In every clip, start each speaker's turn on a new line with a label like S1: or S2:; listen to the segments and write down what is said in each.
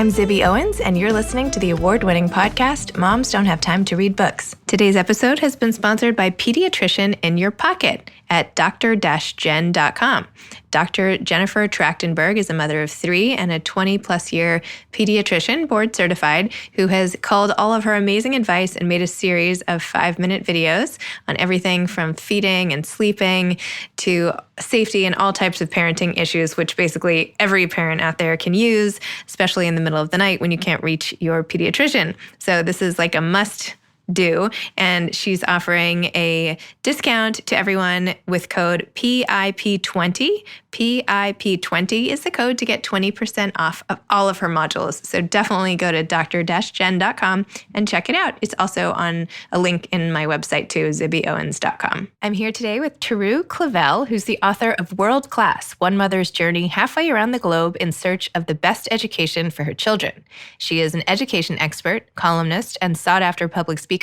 S1: I'm Zibby Owens, and you're listening to the award-winning podcast, Moms Don't Have Time to Read Books. Today's episode has been sponsored by Pediatrician in Your Pocket at dr-jen.com. Dr. Jennifer Trachtenberg is a mother of 3 and a 20-plus year pediatrician, board certified, who has culled all of her amazing advice and made a series of 5-minute videos on everything from feeding and sleeping to safety and all types of parenting issues, which basically every parent out there can use, especially in the middle of the night when you can't reach your pediatrician. So this is like a must do, and she's offering a discount to everyone with code PIP20. PIP20 is the code to get 20% off of all of her modules. So definitely go to dr-jen.com and check it out. It's also on a link in my website too, zibbyowens.com. I'm here today with Teru Clavel, who's the author of World Class, One Mother's Journey Halfway Around the Globe in Search of the Best Education for Her Children. She is an education expert, columnist, and sought-after public speaker.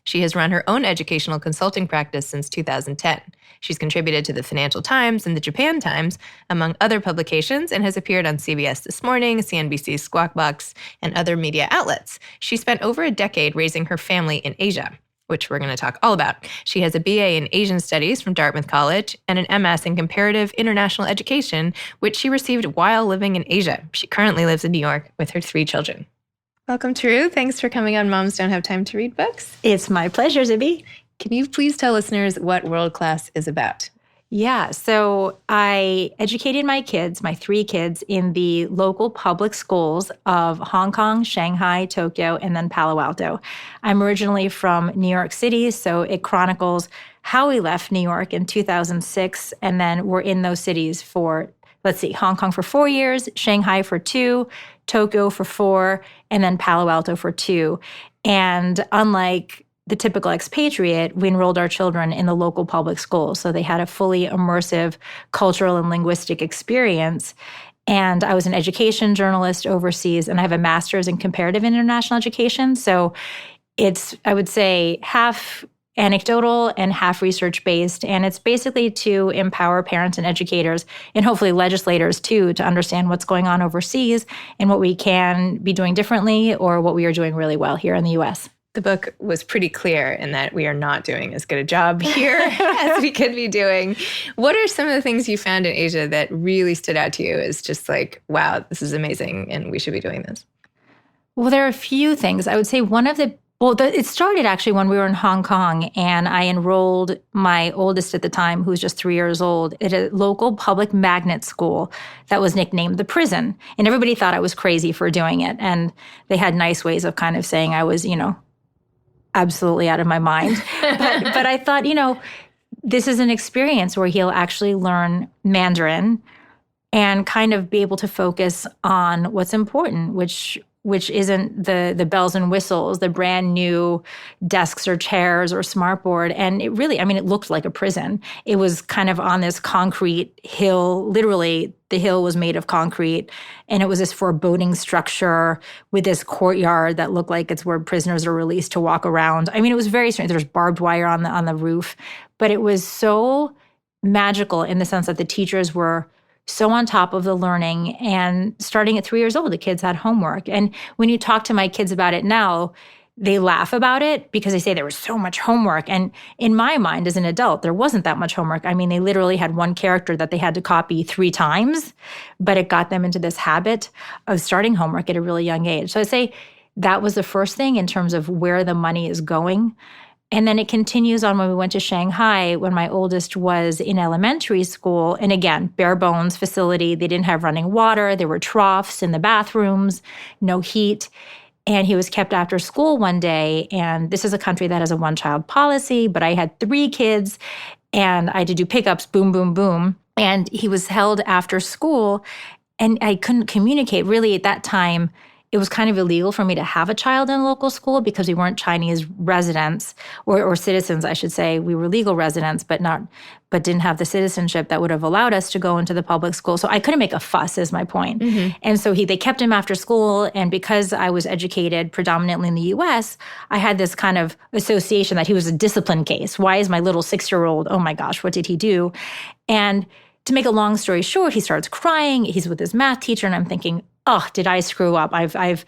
S1: She has run her own educational consulting practice since 2010. She's contributed to the Financial Times and the Japan Times, among other publications, and has appeared on CBS This Morning, CNBC Squawk, and other media outlets. She spent over a decade raising her family in Asia, which we're going to talk all about. She has a BA in Asian Studies from Dartmouth College and an MS in Comparative International Education, which she received while living in Asia. She currently lives in New York with her 3 children. Welcome, Teru. Thanks for coming on Moms Don't Have Time to Read Books.
S2: It's my pleasure, Zibby.
S1: Can you please tell listeners what World Class is about?
S2: Yeah, so I educated my kids, my 3 kids, in the local public schools of Hong Kong, Shanghai, Tokyo, and then Palo Alto. I'm originally from New York City, so it chronicles how we left New York in 2006, and then we're in those cities for, Hong Kong for 4 years, Shanghai for 2, Tokyo for 4, and then Palo Alto for 2. And unlike the typical expatriate, we enrolled our children in the local public schools. So they had a fully immersive cultural and linguistic experience. And I was an education journalist overseas, and I have a master's in comparative international education. So it's, I would say, half anecdotal and half research-based. And it's basically to empower parents and educators, and hopefully legislators too, to understand what's going on overseas and what we can be doing differently or what we are doing really well here in the U.S.
S1: The book was pretty clear in that we are not doing as good a job here as we could be doing. What are some of the things you found in Asia that really stood out to you as just like, wow, this is amazing and we should be doing this?
S2: Well, there are a few things. I would say it started actually when we were in Hong Kong, and I enrolled my oldest at the time, who was just 3 years old, at a local public magnet school that was nicknamed the prison. And everybody thought I was crazy for doing it. And they had nice ways of kind of saying I was, absolutely out of my mind. But I thought, this is an experience where he'll actually learn Mandarin and kind of be able to focus on what's important, which isn't the bells and whistles, the brand new desks or chairs or smartboard. And it really, it looked like a prison. It was kind of on this concrete hill. Literally, the hill was made of concrete. And it was this foreboding structure with this courtyard that looked like it's where prisoners are released to walk around. It was very strange. There's barbed wire on the roof. But it was so magical in the sense that the teachers were so on top of the learning. And starting at 3 years old, the kids had homework. And when you talk to my kids about it now, they laugh about it because they say there was so much homework. And in my mind as an adult, there wasn't that much homework. They literally had one character that they had to copy 3 times, but it got them into this habit of starting homework at a really young age. So I'd say that was the first thing in terms of where the money is going. And then it continues on when we went to Shanghai, when my oldest was in elementary school. And again, bare bones facility. They didn't have running water. There were troughs in the bathrooms, no heat. And he was kept after school one day. And this is a country that has a one-child policy, but I had 3 kids and I had to do pickups, boom, boom, boom. And he was held after school and I couldn't communicate. Really, at that time, it was kind of illegal for me to have a child in a local school because we weren't Chinese residents or citizens, I should say. We were legal residents, but didn't have the citizenship that would have allowed us to go into the public school. So I couldn't make a fuss, is my point. Mm-hmm. And so they kept him after school. And because I was educated predominantly in the U.S., I had this kind of association that he was a discipline case. Why is my little 6-year-old, oh my gosh, what did he do? And to make a long story short, he starts crying. He's with his math teacher. And I'm thinking, oh, did I screw up? I've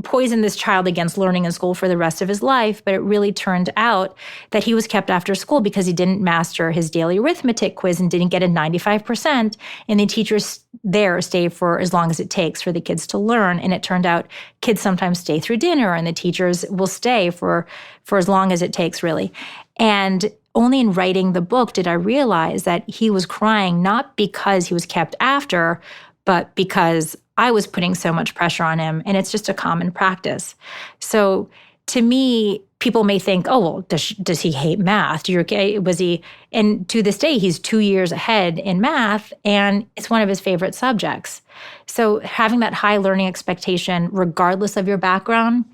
S2: poisoned this child against learning in school for the rest of his life. But it really turned out that he was kept after school because he didn't master his daily arithmetic quiz and didn't get a 95%. And the teachers there stay for as long as it takes for the kids to learn. And it turned out kids sometimes stay through dinner, and the teachers will stay for as long as it takes, really. And only in writing the book did I realize that he was crying not because he was kept after, but because I was putting so much pressure on him, and it's just a common practice. So to me, people may think, oh, well, does he hate math? And to this day, he's 2 years ahead in math, and it's one of his favorite subjects. So having that high learning expectation, regardless of your background,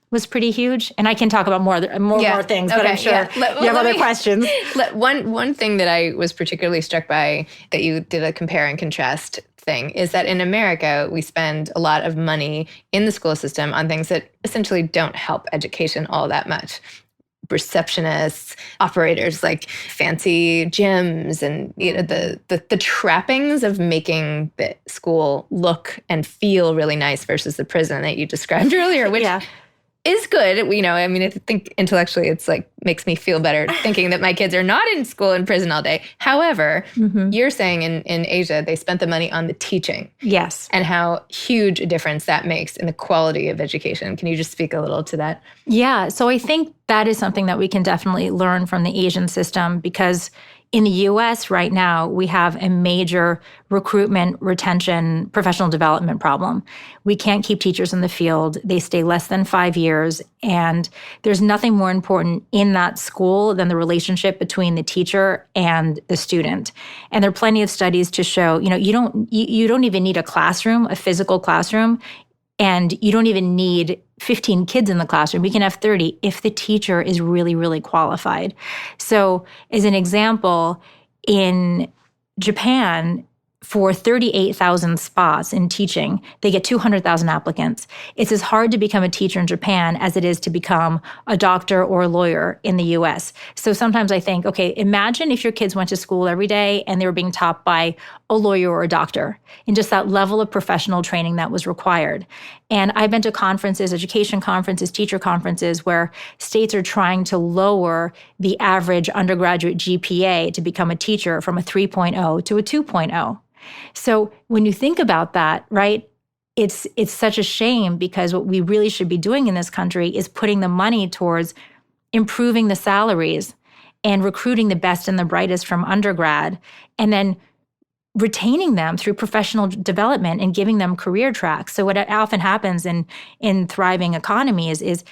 S2: was pretty huge. And I can talk about more things, but I'm sure you have other questions.
S1: One thing that I was particularly struck by that you did a compare and contrast thing is that in America, we spend a lot of money in the school system on things that essentially don't help education all that much. Receptionists, operators, like fancy gyms, and the trappings of making the school look and feel really nice versus the prison that you described earlier, which is good. I think intellectually it's like makes me feel better thinking that my kids are not in school and prison all day. However, you're saying in Asia, they spent the money on the teaching.
S2: Yes.
S1: And how huge a difference that makes in the quality of education. Can you just speak a little to that?
S2: Yeah. So I think that is something that we can definitely learn from the Asian system, because in the US right now, we have a major recruitment, retention, professional development problem. We can't keep teachers in the field. They stay less than 5 years. And there's nothing more important in that school than the relationship between the teacher and the student. And there are plenty of studies to show, you don't even need a classroom, a physical classroom. And you don't even need 15 kids in the classroom. You can have 30 if the teacher is really, really qualified. So as an example, in Japan, for 38,000 spots in teaching, they get 200,000 applicants. It's as hard to become a teacher in Japan as it is to become a doctor or a lawyer in the US. So sometimes I think, okay, imagine if your kids went to school every day and they were being taught by a lawyer or a doctor, and just that level of professional training that was required. And I've been to conferences, education conferences, teacher conferences, where states are trying to lower the average undergraduate GPA to become a teacher from a 3.0 to a 2.0. So when you think about that, right, it's such a shame, because what we really should be doing in this country is putting the money towards improving the salaries and recruiting the best and the brightest from undergrad, and then retaining them through professional development and giving them career tracks. So what often happens in thriving economies is,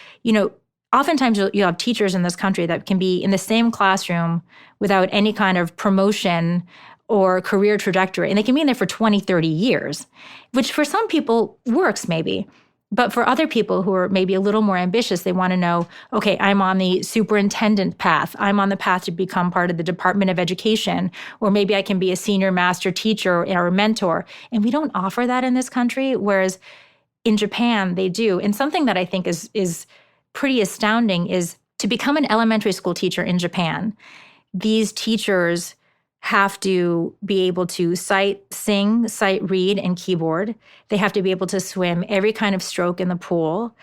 S2: oftentimes you'll have teachers in this country that can be in the same classroom without any kind of promotion or career trajectory. And they can be in there for 20, 30 years, which for some people works maybe. But for other people who are maybe a little more ambitious, they want to know, okay, I'm on the superintendent path. I'm on the path to become part of the Department of Education, or maybe I can be a senior master teacher or a mentor. And we don't offer that in this country, whereas in Japan, they do. And something that I think is pretty astounding is to become an elementary school teacher in Japan, these teachers have to be able to sing, sight, read, and keyboard. They have to be able to swim every kind of stroke in the pool.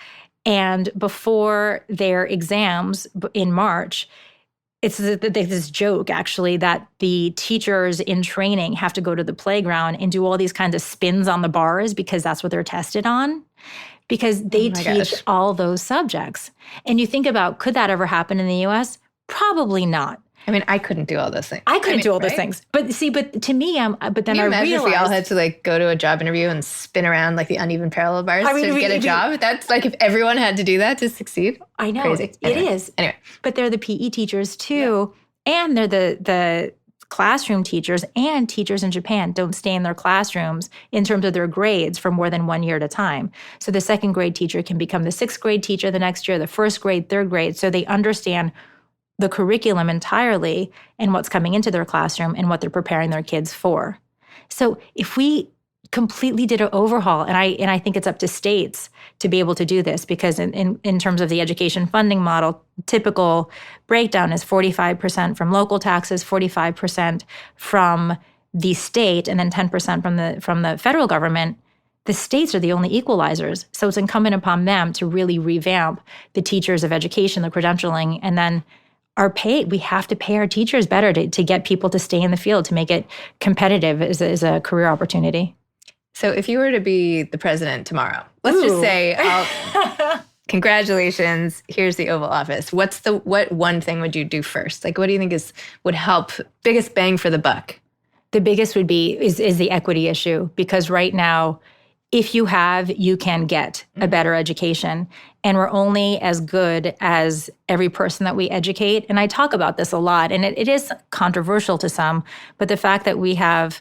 S2: And before their exams in March, it's this joke, actually, that the teachers in training have to go to the playground and do all these kinds of spins on the bars, because that's what they're tested on, because they teach all those subjects. And you think about, could that ever happen in the US? Probably not.
S1: I mean, I couldn't do all those things.
S2: I couldn't do all those things. But to me, but then I realized. Can you imagine if we
S1: all had to go to a job interview and spin around like the uneven parallel bars to get a job? That's like if everyone had to do that to succeed.
S2: I know.
S1: Crazy.
S2: It is.
S1: Anyway.
S2: But they're the PE teachers too. Yeah. And they're the classroom teachers, and teachers in Japan don't stay in their classrooms in terms of their grades for more than 1 year at a time. So the second grade teacher can become the sixth grade teacher the next year, the first grade, third grade. So they understand the curriculum entirely and what's coming into their classroom and what they're preparing their kids for. So if we completely did an overhaul, and I think it's up to states to be able to do this, because in terms of the education funding model, typical breakdown is 45% from local taxes, 45% from the state, and then 10% from the federal government. the states are the only equalizers. So it's incumbent upon them to really revamp the teachers of education, the credentialing, and then we have to pay our teachers better to get people to stay in the field, to make it competitive as a career opportunity.
S1: So if you were to be the president tomorrow, let's just say, congratulations, here's the Oval Office. What one thing would you do first? Like, what do you think would help, biggest bang for the buck?
S2: The biggest would be is the equity issue, because right now, if you can get a better education. And we're only as good as every person that we educate. And I talk about this a lot, and it is controversial to some, but the fact that we have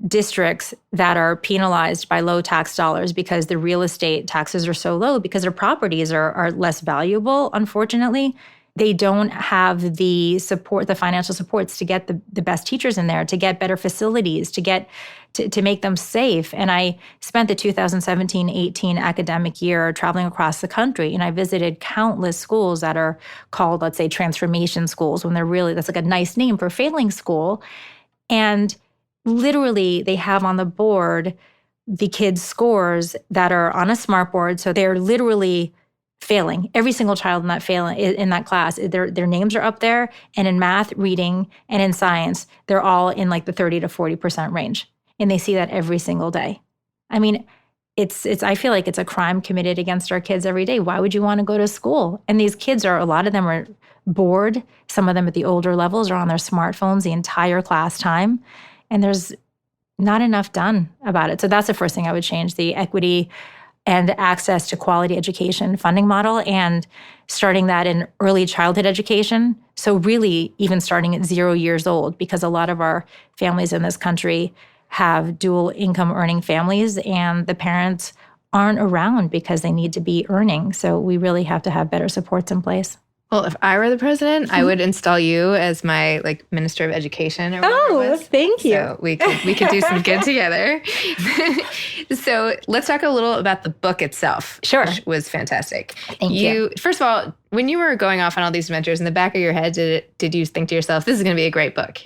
S2: districts that are penalized by low tax dollars because the real estate taxes are so low, because their properties are less valuable, unfortunately. They don't have the support, the financial supports to get the best teachers in there, to get better facilities, to make them safe. And I spent the 2017-18 academic year traveling across the country, and I visited countless schools that are called, let's say, transformation schools, when that's like a nice name for failing school. And literally, they have on the board the kids' scores that are on a smart board. So they're literally failing. Every single child in that class, their names are up there. And in math, reading, and in science, they're all in like the 30 to 40% range. And they see that every single day. I mean, I feel like it's a crime committed against our kids every day. Why would you want to go to school? And these kids a lot of them are bored. Some of them at the older levels are on their smartphones the entire class time. And there's not enough done about it. So that's the first thing I would change, the equity and access to quality education funding model, and starting that in early childhood education. So really even starting at 0 years old, because a lot of our families in this country have dual income earning families, and the parents aren't around because they need to be earning. So we really have to have better supports in place.
S1: Well, if I were the president, I would install you as my Minister of Education or whatever it was.
S2: Thank you.
S1: So we could do some good together. So let's talk a little about the book itself.
S2: Sure.
S1: Which was fantastic.
S2: Thank you.
S1: First of all, when you were going off on all these adventures, in the back of your head, did you think to yourself, this is going to be a great book?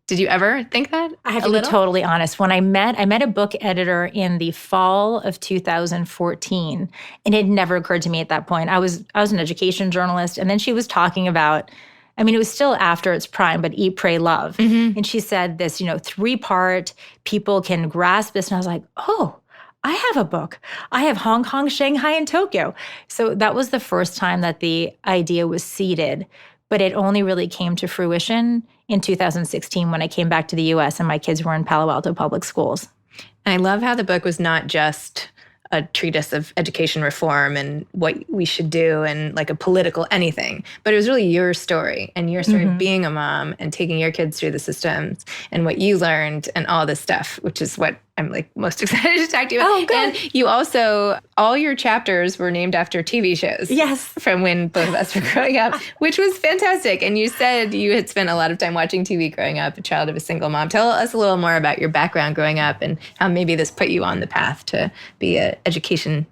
S1: Did you ever think that?
S2: I have to be totally honest. When I met a book editor in the fall of 2014, and it never occurred to me at that point. I was an education journalist, and then she was talking about, it was still after its prime, but Eat, Pray, Love. Mm-hmm. And she said this, 3-part, people can grasp this. And I was like, oh, I have a book. I have Hong Kong, Shanghai, and Tokyo. So that was the first time that the idea was seeded. But it only really came to fruition in 2016 when I came back to the U.S. and my kids were in Palo Alto public schools.
S1: And I love how the book was not just a treatise of education reform and what we should do and a political anything, but it was really your story and your story of being a mom and taking your kids through the systems and what you learned and all this stuff, which is what I'm most excited to talk to you about.
S2: Oh, good.
S1: And you also, all your chapters were named after TV shows.
S2: Yes.
S1: From when both of us were growing up, which was fantastic. And you said you had spent a lot of time watching TV growing up, a child of a single mom. Tell us a little more about your background growing up and how maybe this put you on the path to be an education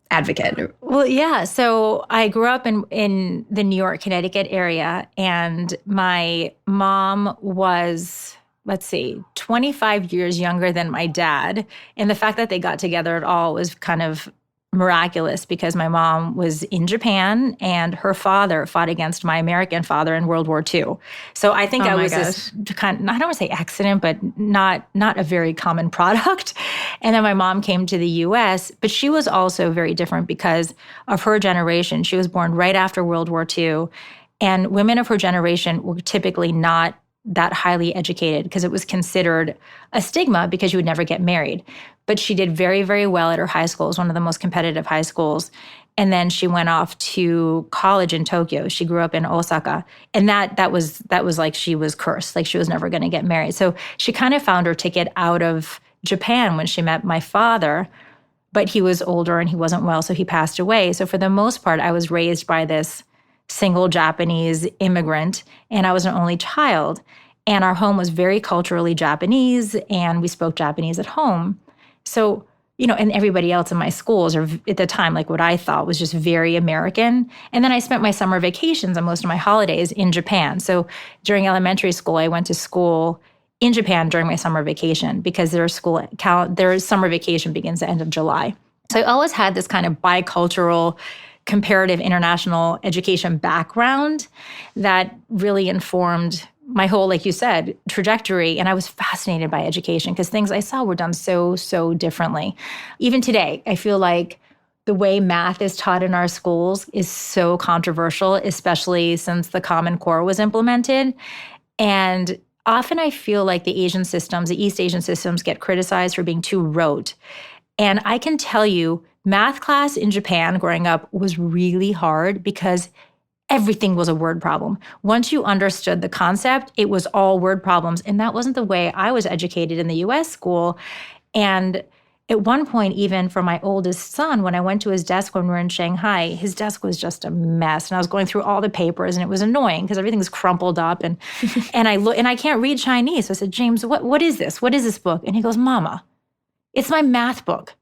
S1: advocate.
S2: Well, yeah. So I grew up in the New York, Connecticut area, and my mom was, 25 years younger than my dad. And the fact that they got together at all was kind of miraculous, because my mom was in Japan and her father fought against my American father in World War II. So I think I was this kind of, I don't want to say accident, but not a very common product. And then my mom came to the US, but she was also very different because of her generation. She was born right after World War II. And women of her generation were typically not that highly educated because it was considered a stigma because you would never get married. But she did very, very well at her high school. It was one of the most competitive high schools. And then she went off to college in Tokyo. She grew up in Osaka. And that was like she was cursed, like she was never going to get married. So she kind of found her ticket out of Japan when she met my father, but he was older and he wasn't well, so he passed away. So for the most part, I was raised by this single Japanese immigrant, and I was an only child. And our home was very culturally Japanese, and we spoke Japanese at home. So, and everybody else in my schools, or at the time, what I thought was just very American. And then I spent my summer vacations and most of my holidays in Japan. So during elementary school, I went to school in Japan during my summer vacation because their summer vacation begins the end of July. So I always had this kind of bicultural, comparative international education background that really informed my whole, like you said, trajectory. And I was fascinated by education because things I saw were done so, so differently. Even today, I feel like the way math is taught in our schools is so controversial, especially since the Common Core was implemented. And often I feel like the East Asian systems get criticized for being too rote. And I can tell you, math class in Japan growing up was really hard because everything was a word problem. Once you understood the concept, it was all word problems. And that wasn't the way I was educated in the US school. And at one point, even for my oldest son, when I went to his desk when we were in Shanghai, his desk was just a mess. And I was going through all the papers and it was annoying because everything's crumpled up. And and I can't read Chinese. So I said, James, what is this? What is this book? And he goes, Mama, it's my math book.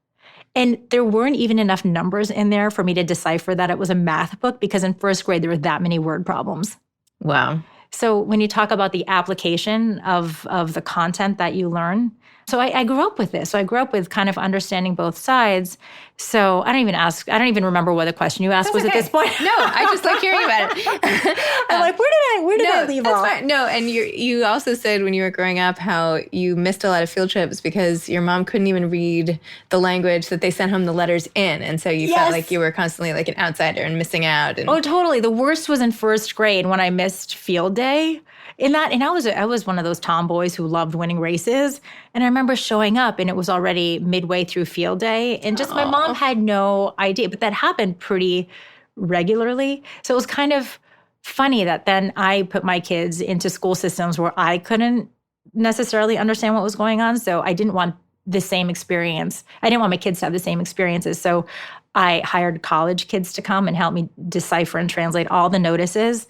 S2: And there weren't even enough numbers in there for me to decipher that it was a math book because in first grade, there were that many word problems.
S1: Wow.
S2: So when you talk about the application of the content that you learn, so I grew up with this. So I grew up with kind of understanding both sides. So I don't even remember what the question you asked was at this point.
S1: No, I just like hearing about it.
S2: I'm like, where did I leave off?
S1: Fine. No, and you also said when you were growing up how you missed a lot of field trips because your mom couldn't even read the language that they sent home the letters in. And so you felt like you were constantly like an outsider and missing out. And
S2: oh, totally. The worst was in first grade when I missed field day. And I was one of those tomboys who loved winning races. And I remember showing up and it was already midway through field day. And just my mom had no idea. But that happened pretty regularly. So it was kind of funny that then I put my kids into school systems where I couldn't necessarily understand what was going on. So I didn't want the same experience. I didn't want my kids to have the same experiences. So I hired college kids to come and help me decipher and translate all the notices.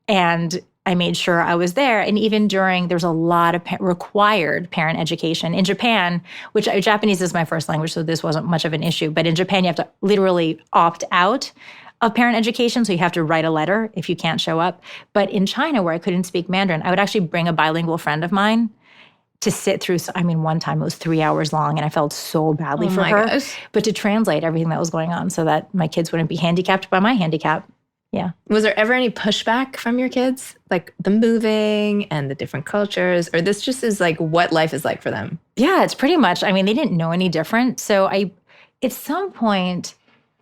S2: And I made sure I was there. And even there's a lot of required parent education. In Japan, which Japanese is my first language, so this wasn't much of an issue. But in Japan, you have to literally opt out of parent education. So you have to write a letter if you can't show up. But in China, where I couldn't speak Mandarin, I would actually bring a bilingual friend of mine to sit through. One time it was 3 hours long and I felt so badly for her. Gosh. But to translate everything that was going on so that my kids wouldn't be handicapped by my handicap. Yeah.
S1: Was there ever any pushback from your kids? Like the moving and the different cultures? Or this just is like what life is like for them?
S2: Yeah, it's pretty much. They didn't know any different. So at some point,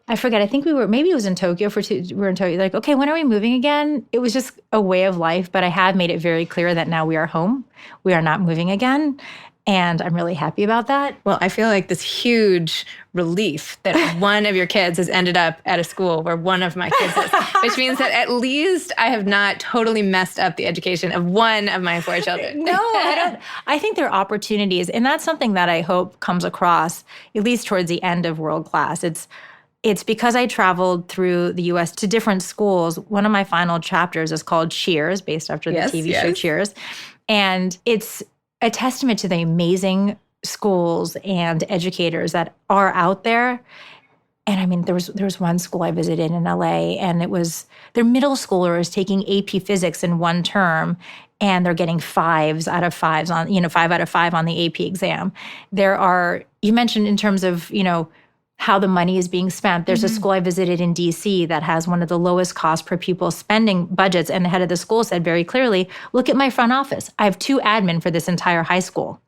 S2: I forget, I think maybe it was in Tokyo we were in Tokyo, like, okay, when are we moving again? It was just a way of life. But I have made it very clear that now we are home. We are not moving again. And I'm really happy about that.
S1: Well, I feel like this huge relief that one of your kids has ended up at a school where one of my kids is, which means that at least I have not totally messed up the education of one of my 4 children.
S2: No, I don't. I think there are opportunities. And that's something that I hope comes across, at least towards the end of World Class. It's because I traveled through the U.S. to different schools. One of my final chapters is called Cheers, based after the TV show Cheers. And it's a testament to the amazing schools and educators that are out there. And there was one school I visited in LA, and it was their middle schoolers taking AP physics in one term, and they're getting 5 out of 5 on the AP exam. You mentioned in terms of, how the money is being spent. There's a school I visited in DC that has one of the lowest cost per pupil spending budgets. And the head of the school said very clearly, look at my front office. I have 2 admin for this entire high school.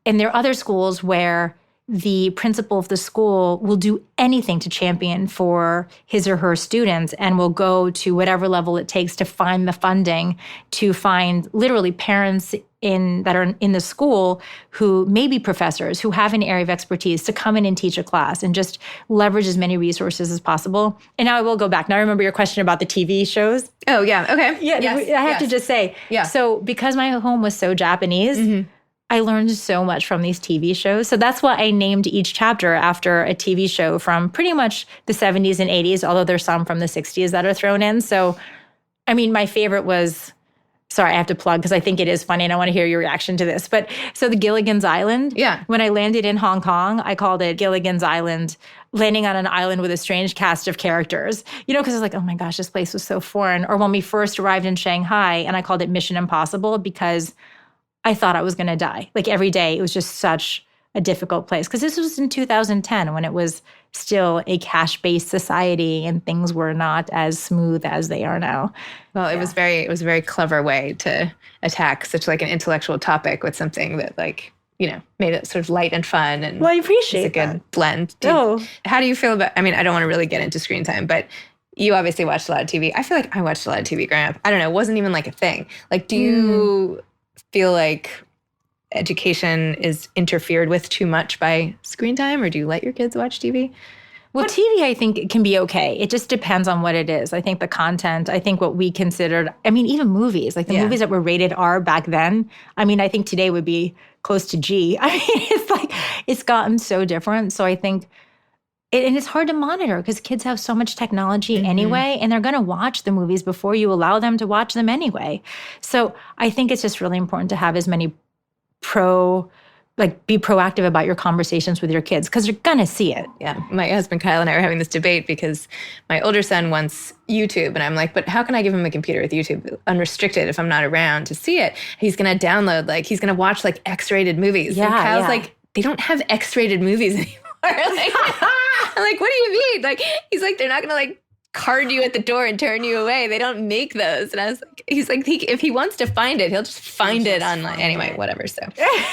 S2: And there are other schools where the principal of the school will do anything to champion for his or her students and will go to whatever level it takes to find the funding, to find literally parents that are in the school who may be professors, who have an area of expertise to come in and teach a class and just leverage as many resources as possible. And now I will go back. Now I remember your question about the TV shows.
S1: Oh, yeah. Okay.
S2: Yeah, yes, I have to just say, so because my home was so Japanese, I learned so much from these TV shows. So that's why I named each chapter after a TV show from pretty much the 70s and 80s, although there's some from the 60s that are thrown in. So, my favorite was, sorry, I have to plug because I think it is funny and I want to hear your reaction to this. But so the Gilligan's Island. Yeah. When I landed in Hong Kong, I called it Gilligan's Island, landing on an island with a strange cast of characters. Because it's like, oh my gosh, this place was so foreign. Or when we first arrived in Shanghai, and I called it Mission Impossible because I thought I was going to die. Like every day, it was just such a difficult place. Because this was in 2010 when it was still a cash-based society and things were not as smooth as they are now.
S1: Well, it was a very clever way to attack such like an intellectual topic with something that like, made it sort of light and fun. And
S2: well, I appreciate
S1: it's a good
S2: that.
S1: blend. How do you feel about, I mean, I don't want to really get into screen time, but you obviously watched a lot of TV. I feel like I watched a lot of TV growing up. I don't know. It wasn't even like a thing. Like, do you feel like education is interfered with too much by screen time, or do you let your kids watch TV?
S2: Well, TV, I think, it can be okay. It just depends on what it is. I think the content, I think what we considered, I mean, even movies, like the movies that were rated R back then, I mean, I think today would be close to G. I mean, it's like, it's gotten so different. So I think, and it's hard to monitor because kids have so much technology anyway, and they're going to watch the movies before you allow them to watch them anyway. So I think it's just really important to have as many be proactive about your conversations with your kids because you're going to see it.
S1: Yeah. My husband, Kyle, and I were having this debate because my older son wants YouTube. And I'm like, but how can I give him a computer with YouTube unrestricted if I'm not around to see it? He's going to download, he's going to watch X-rated movies.
S2: Yeah,
S1: and Kyle's like, they don't have X-rated movies anymore. I'm like, what do you mean? He's like, they're not going to card you at the door and turn you away. They don't make those. And I was like, he's like, if he wants to find it, he'll just find it online. Anyway, whatever. So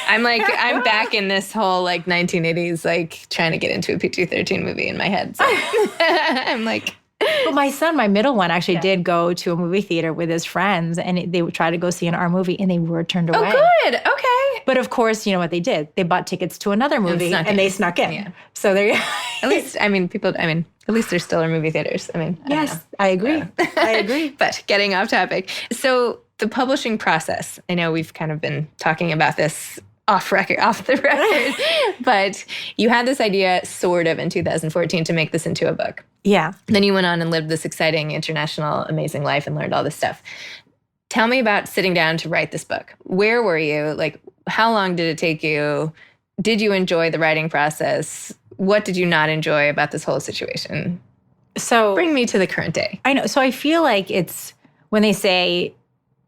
S1: I'm I'm back in this whole 1980s, trying to get into a PG-13 movie in my head. So I'm like,
S2: but my son, my middle one, actually did go to a movie theater with his friends, and they would try to go see an R movie, and they were turned away.
S1: Oh, good. Okay.
S2: But of course, you know what they did? They bought tickets to another movie, and they snuck in.
S1: Yeah.
S2: So there.
S1: At least, at least there still are movie theaters.
S2: Yes, I agree. I agree.
S1: But getting off topic. So the publishing process, I know we've kind of been talking about this off the record, but you had this idea sort of in 2014 to make this into a book.
S2: Yeah.
S1: Then you went on and lived this exciting, international, amazing life and learned all this stuff. Tell me about sitting down to write this book. Where were you? How long did it take you? Did you enjoy the writing process? What did you not enjoy about this whole situation?
S2: So
S1: bring me to the current day.
S2: I know. So I feel like it's when they say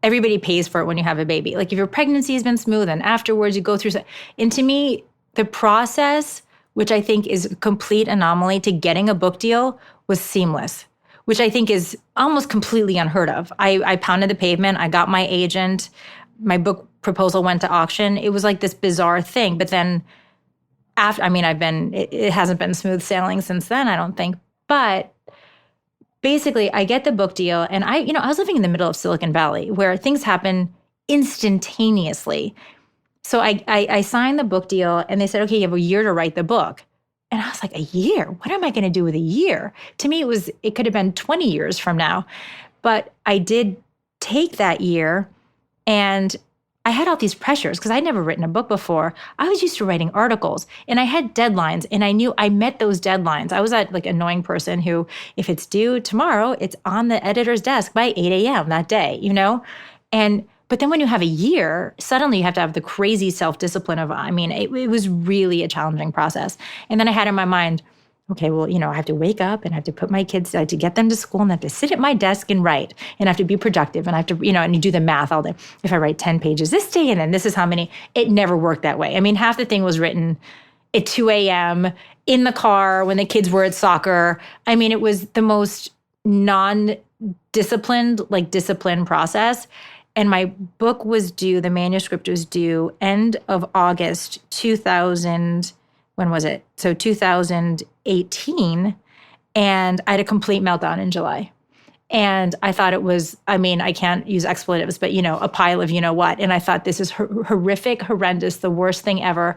S2: everybody pays for it when you have a baby. If your pregnancy has been smooth and afterwards you go through. And to me, the process, which I think is a complete anomaly to getting a book deal, was seamless, which I think is almost completely unheard of. I pounded the pavement. I got my agent. My book proposal went to auction. It was this bizarre thing. But then after, it hasn't been smooth sailing since then, I don't think. But basically, I get the book deal, and I was living in the middle of Silicon Valley where things happen instantaneously. So I signed the book deal, and they said, okay, you have a year to write the book. And I was like, a year? What am I going to do with a year? To me, it could have been 20 years from now. But I did take that year, and I had all these pressures because I'd never written a book before. I was used to writing articles, and I had deadlines, and I knew I met those deadlines. I was that annoying person who, if it's due tomorrow, it's on the editor's desk by 8 a.m. that day, But then when you have a year, suddenly you have to have the crazy self-discipline of, it was really a challenging process. And then I had in my mind, okay, well, I have to wake up and I have to put my kids, I have to get them to school and I have to sit at my desk and write and I have to be productive and I have to, and you do the math all day. If I write 10 pages this day and then this is how many, it never worked that way. Half the thing was written at 2 a.m. in the car when the kids were at soccer. It was the most non-disciplined, disciplined process. And my book was due, the manuscript was due end of August 2000, when was it? So 2018. And I had a complete meltdown in July. And I thought it was, I can't use expletives, but, a pile of what. And I thought this is horrific, horrendous, the worst thing ever.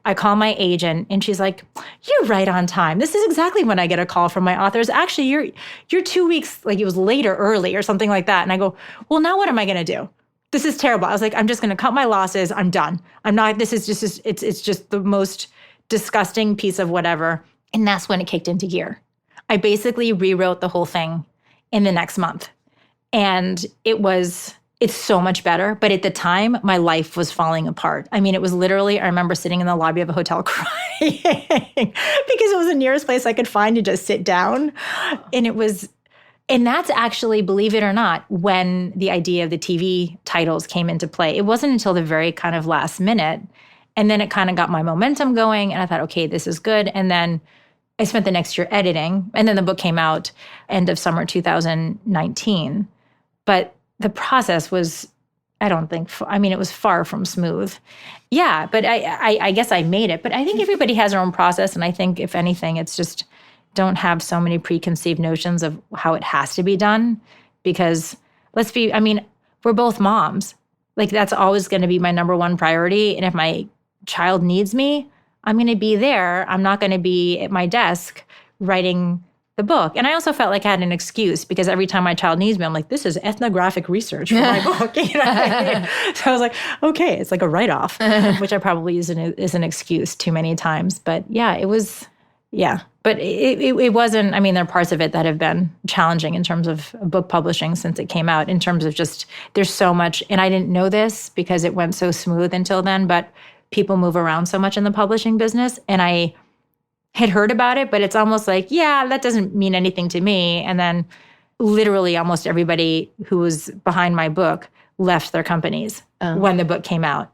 S2: I call my agent and she's like, you're right on time. This is exactly when I get a call from my authors. Actually, you're 2 weeks, it was late or early or something like that. And I go, well, now what am I going to do? This is terrible. I was like, I'm just going to cut my losses. I'm done. I'm not, this is just, it's just the most disgusting piece of whatever. And that's when it kicked into gear. I basically rewrote the whole thing in the next month. And it's so much better. But at the time, my life was falling apart. It was literally, I remember sitting in the lobby of a hotel crying because it was the nearest place I could find to just sit down. And it was And that's actually, believe it or not, when the idea of the TV titles came into play. It wasn't until the very kind of last minute. And then it kind of got my momentum going. And I thought, okay, this is good. And then I spent the next year editing. And then the book came out end of summer 2019. But the process was, I don't think, it was far from smooth. Yeah, but I guess I made it. But I think everybody has their own process. And I think, if anything, it's just don't have so many preconceived notions of how it has to be done. Because we're both moms. Like, that's always going to be my number one priority. And if my child needs me, I'm going to be there. I'm not going to be at my desk writing the book. And I also felt like I had an excuse, because every time my child needs me, I'm like, this is ethnographic research for my book. You know? So I was like, okay, it's like a write-off, which I probably use as an excuse too many times. But yeah, it was, yeah. But it wasn't, there are parts of it that have been challenging in terms of book publishing since it came out, in terms of just, there's so much, and I didn't know this because it went so smooth until then, but people move around so much in the publishing business. And I had heard about it, but it's almost like, yeah, that doesn't mean anything to me. And then literally almost everybody who was behind my book left their companies when the book came out.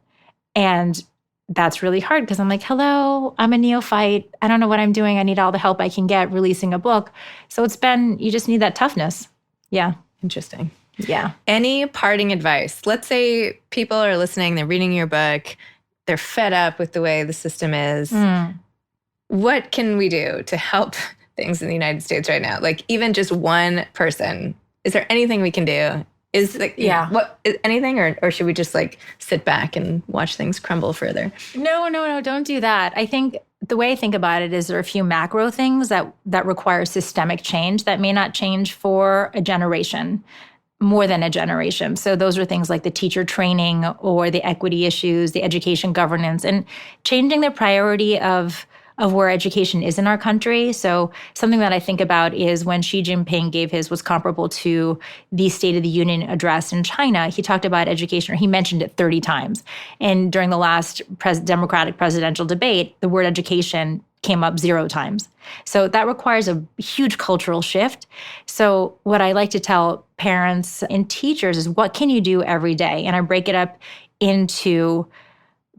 S2: And that's really hard, because I'm like, hello, I'm a neophyte. I don't know what I'm doing. I need all the help I can get releasing a book. So you just need that toughness. Yeah.
S1: Interesting.
S2: Yeah.
S1: Any parting advice? Let's say people are listening, they're reading your book, they're fed up with the way the system is. What can we do to help things in the United States right now? Like, even just one person, is there anything we can do? Anything, or should we just like sit back and watch things crumble further?
S2: No, don't do that. I think the way I think about it is there are a few macro things that require systemic change that may not change for a generation, more than a generation. So those are things like the teacher training or the equity issues, the education governance, and changing the priority of where education is in our country. So something that I think about is when Xi Jinping gave was comparable to the State of the Union address in China. He talked about education, or he mentioned it 30 times. And during the last Democratic presidential debate, the word education came up 0 times. So that requires a huge cultural shift. So what I like to tell parents and teachers is, what can you do every day? And I break it up into,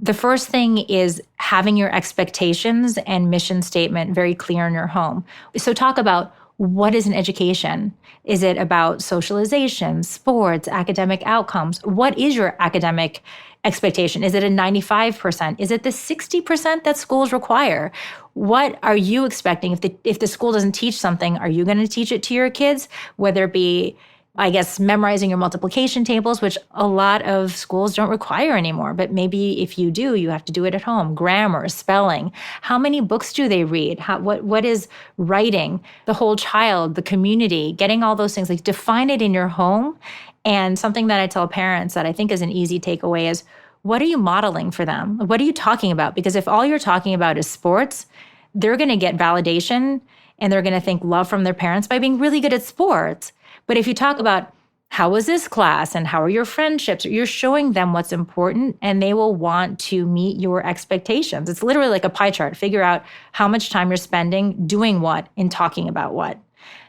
S2: the first thing is having your expectations and mission statement very clear in your home. So talk about, what is an education? Is it about socialization, sports, academic outcomes? What is your academic expectation? Is it a 95%? Is it the 60% that schools require? What are you expecting? If the school doesn't teach something, are you going to teach it to your kids? Whether it be, I guess, memorizing your multiplication tables, which a lot of schools don't require anymore. But maybe if you do, you have to do it at home. Grammar, spelling. How many books do they read? What is writing? The whole child, the community, getting all those things, like define it in your home. And something that I tell parents that I think is an easy takeaway is, what are you modeling for them? What are you talking about? Because if all you're talking about is sports, they're going to get validation and they're going to think love from their parents by being really good at sports. But if you talk about, how was this class and how are your friendships, you're showing them what's important, and they will want to meet your expectations. It's literally like a pie chart. Figure out how much time you're spending doing what and talking about what.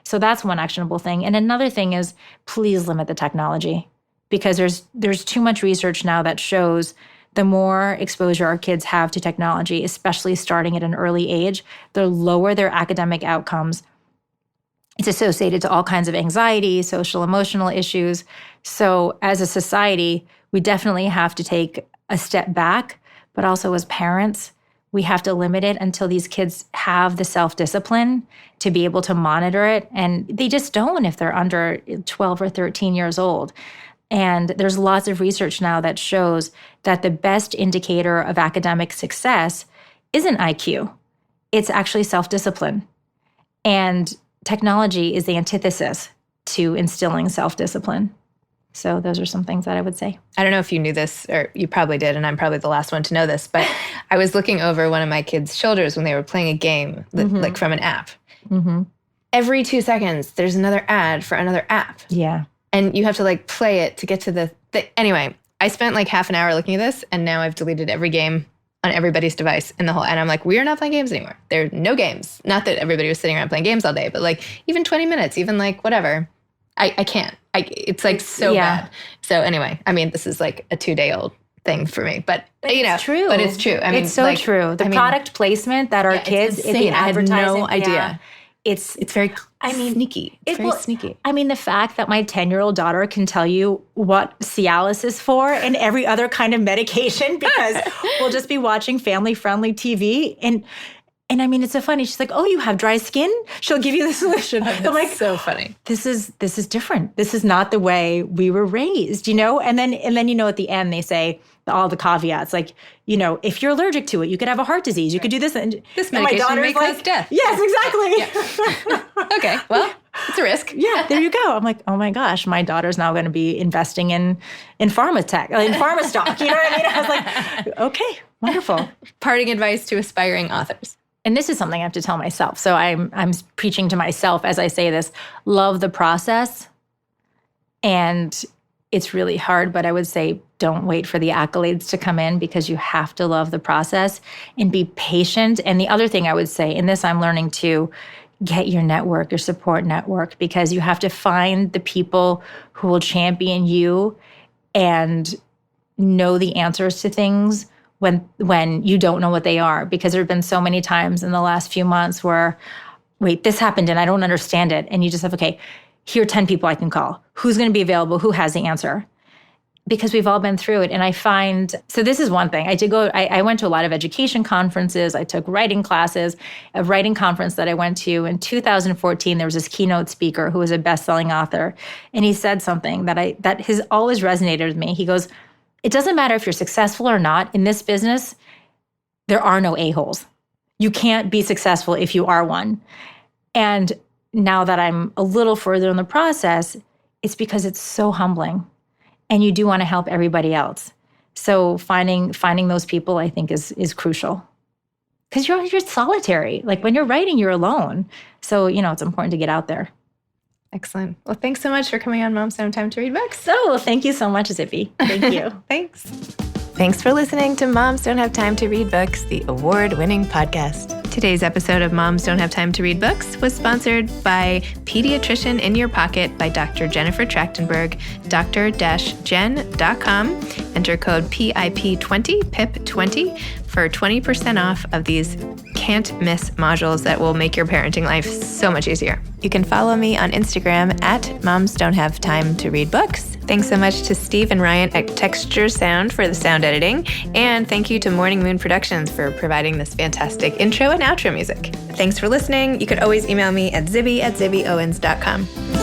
S2: So that's one actionable thing. And another thing is, please limit the technology, because there's too much research now that shows the more exposure our kids have to technology, especially starting at an early age, the lower their academic outcomes. It's associated to all kinds of anxiety, social, emotional issues. So as a society, we definitely have to take a step back, but also as parents, we have to limit it until these kids have the self-discipline to be able to monitor it. And they just don't if they're under 12 or 13 years old. And there's lots of research now that shows that the best indicator of academic success isn't IQ. It's actually self-discipline. And technology is the antithesis to instilling self-discipline. So those are some things that I would say.
S1: I don't know if you knew this, or you probably did, and I'm probably the last one to know this, but I was looking over one of my kids' shoulders when they were playing a game, like from an app. Every 2 seconds, there's another ad for another app.
S2: Yeah.
S1: And you have to like play it to get to the anyway, I spent like half an hour looking at this, and now I've deleted every game on everybody's device in the whole, and I'm like, we are not playing games anymore. There are no games. Not that everybody was sitting around playing games all day, but like even 20 minutes, even like whatever. I can't. It's like so bad. So anyway, I mean, this is like a 2-day-old thing for me, but
S2: it's true.
S1: But it's true. I mean,
S2: it's so true. The product placement that our kids,
S1: it's insane.
S2: the advertising,
S1: I had no idea.
S2: Yeah, it's
S1: very sneaky. It's very sneaky.
S2: I mean, the fact that my 10-year-old daughter can tell you what Cialis is for and every other kind of medication because we'll just be watching family-friendly TV and I mean, it's so funny. She's like, "Oh, you have dry skin?" She'll give you the solution. I'm like,
S1: so funny.
S2: This is different. This is not the way we were raised, you know? And then at the end they say all the caveats, like, you know, if you're allergic to it, you could have a heart disease. You could do this. And
S1: this medication may cause death.
S2: Yes, exactly.
S1: Yeah. Okay, well, it's a risk.
S2: Yeah, there you go. I'm like, oh my gosh, my daughter's now going to be investing in pharma tech, in pharma stock. You know what I mean? I was like, okay, wonderful.
S1: Parting advice to aspiring authors.
S2: And this is something I have to tell myself. So I'm preaching to myself as I say this, love the process. And it's really hard, but I would say don't wait for the accolades to come in because you have to love the process and be patient. And the other thing I would say, in this I'm learning to get your network, your support network, because you have to find the people who will champion you and know the answers to things when you don't know what they are, because there have been so many times in the last few months where, wait, this happened and I don't understand it. And you just have, okay, here are 10 people I can call. Who's going to be available? Who has the answer? Because we've all been through it. And I find, so this is one thing. I went to a lot of education conferences. I took writing classes. A writing conference that I went to in 2014, there was this keynote speaker who was a best-selling author. And he said something that has always resonated with me. He goes, it doesn't matter if you're successful or not. In this business, there are no a-holes. You can't be successful if you are one. And now that I'm a little further in the process, it's because it's so humbling. And you do want to help everybody else. So finding those people, I think, is crucial. Because you're solitary. Like when you're writing, you're alone. So, you know, it's important to get out there.
S1: Excellent. Well, thanks so much for coming on Moms Don't Have Time to Read Books.
S2: So thank you so much, Zippy. Thank you.
S1: Thanks. Thanks for listening to Moms Don't Have Time to Read Books, the award-winning podcast. Today's episode of Moms Don't Have Time to Read Books was sponsored by Pediatrician in Your Pocket by Dr. Jennifer Trachtenberg, dr-jen.com. Enter code PIP20, PIP20, for 20% off of these can't-miss modules that will make your parenting life so much easier. You can follow me on Instagram at Moms Don't Have Time to Read Books. Thanks so much to Steve and Ryan at Texture Sound for the sound editing. And thank you to Morning Moon Productions for providing this fantastic intro and outro music. Thanks for listening. You could always email me at zibby@zibbyowens.com.